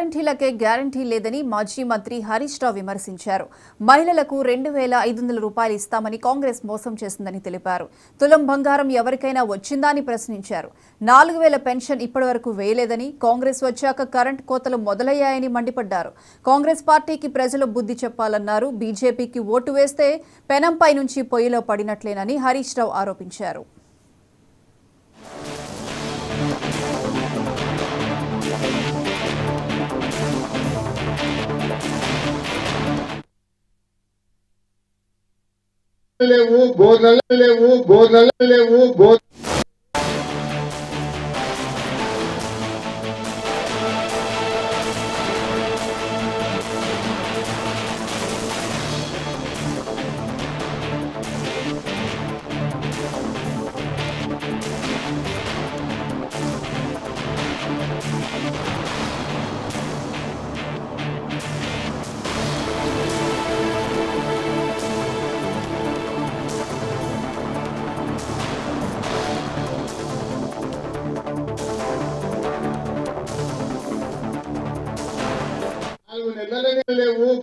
గ్యారంటీలకే guarantee లేదని మాజీ మంత్రి హరీష్ రావు విమర్శించారు. మహిళలకు 2,500 రూపాయలు ఇస్తామని కాంగ్రెస్ మోసం చేసిందని తెలిపారు. తులం బంగారం ఎవరికైనా వచ్చిందా అని ప్రశ్నించారు. 4,000 పెన్షన్ ఇప్పటివరకు వేయలేదని, కాంగ్రెస్ వచ్చాక కరెంట్ కోతలు మొదలయ్యాయని మండిపడ్డారు. కాంగ్రెస్ పార్టీకి ప్రజలు బుద్ధి చెప్పాలన్నారు. బీజేపీకి ఓటు వేస్తే పెనంపై నుంచి పొయ్యిలో పడినట్లేనని హరీష్ రావు ఆరోపించారు. లేవు బోర్లు లేవు లేవు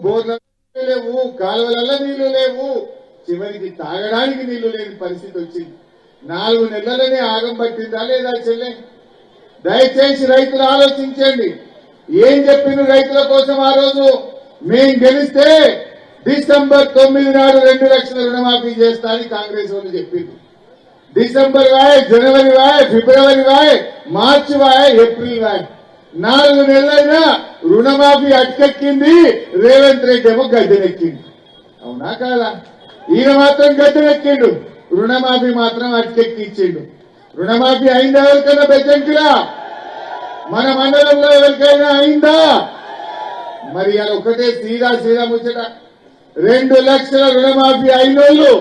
బోర్లు లేవు, కాలువలలో నీళ్లు లేవు, చివరికి తాగడానికి నీళ్లు లేని పరిస్థితి వచ్చింది. 4 నెలలనే ఆగం పట్టిందా లేదా చెల్లె? దయచేసి రైతులు ఆలోచించండి. ఏం చెప్పిండ్రు రైతుల కోసం ఆ రోజు? మేం గెలిస్తే డిసెంబర్ 9 నాడు 2 లక్షల రుణమాఫీ చేస్తా అని కాంగ్రెస్ వాళ్ళు చెప్పింది. డిసెంబర్ వాయ్, జనవరి వాయ్, ఫిబ్రవరి వాయ్, మార్చి వాయ్, ఏప్రిల్ వాయ్, 4 నెలలైనా రుణమాఫీ అటకెక్కింది. రేవంత్ రెడ్డి ఏమో గద్దెనెక్కింది. అవునా కాదా? ఈయన మాత్రం గద్దెనెక్కిండు, రుణమాఫీ మాత్రం అటకెక్కిచ్చిండు. రుణమాఫీ అయిందా ఎవరికైనా? బెజ్జంకిలా మన మండలంలో ఎవరికైనా అయిందా? మరి అలా ఒకటే సీదా ముచ్చట. 2 లక్షల రుణమాఫీ అయినోళ్ళు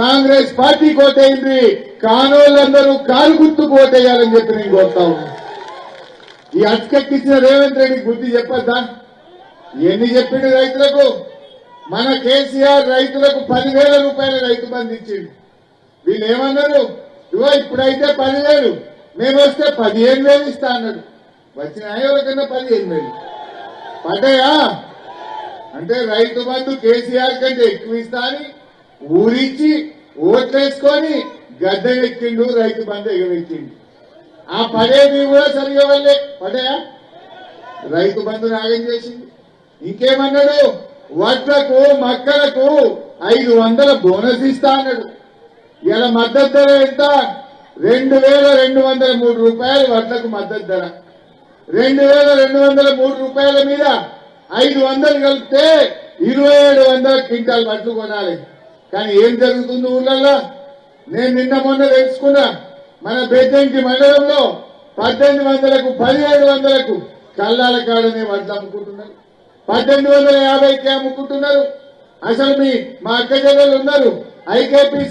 కాంగ్రెస్ పార్టీ కోటైంది, కానోళ్ళందరూ కారు గుర్తు కోటేయాలని చెప్పి నేను కోరుతా ఉన్నా. ఈ అటకెక్కిచ్చిన రేవంత్ రెడ్డికి బుద్ధి చెప్పద్దా? ఎన్ని చెప్పిండు రైతులకు? మన కేసీఆర్ రైతులకు 10,000 రూపాయల రైతు బంధు ఇచ్చిండు. వీళ్ళు ఏమన్నారు? ఇవో ఇప్పుడైతే 10,000, మేము వస్తే 15,000 ఇస్తా అన్నాడు. వచ్చిన ఎవరికన్నా 15,000 పడ్డాయా? అంటే రైతు బంధు కేసీఆర్ కంటే ఎక్కువ ఇస్తా అని ఊరించి ఓట్లేసుకొని గద్దెనెక్కిండు, రైతు బంధు ఎగవెక్కిండు. ఆ పడేది కూడా సరిగా వల్లే పడ్డాయా? రైతు బంధు నాగం చేసింది. ఇంకేమన్నాడు? వడ్లకు మక్కలకు 500 బోనస్ ఇస్తా అన్నాడు. ఇలా మద్దతు ధర ఎంత? 2,203 రూపాయలు వడ్లకు మద్దతు ధర. 2,203 రూపాయల మీద 500 కలిపితే 2,700 క్వింటాల్ వడ్లు కొనాలి. కానీ ఏం జరుగుతుంది ఊళ్ళల్లో? నేను నిన్న మొన్న తెలుసుకున్నా. మన బెజ్జంకి మండలంలో 1,800కు 1,700కు కల్లాల కాడనే వడ్లు అమ్ముకుంటున్నారు. 1,850కే అమ్ముకుంటున్నారు. అసలు మా అక్క చెల్లెలు ఉన్నారు, ఐకేపీ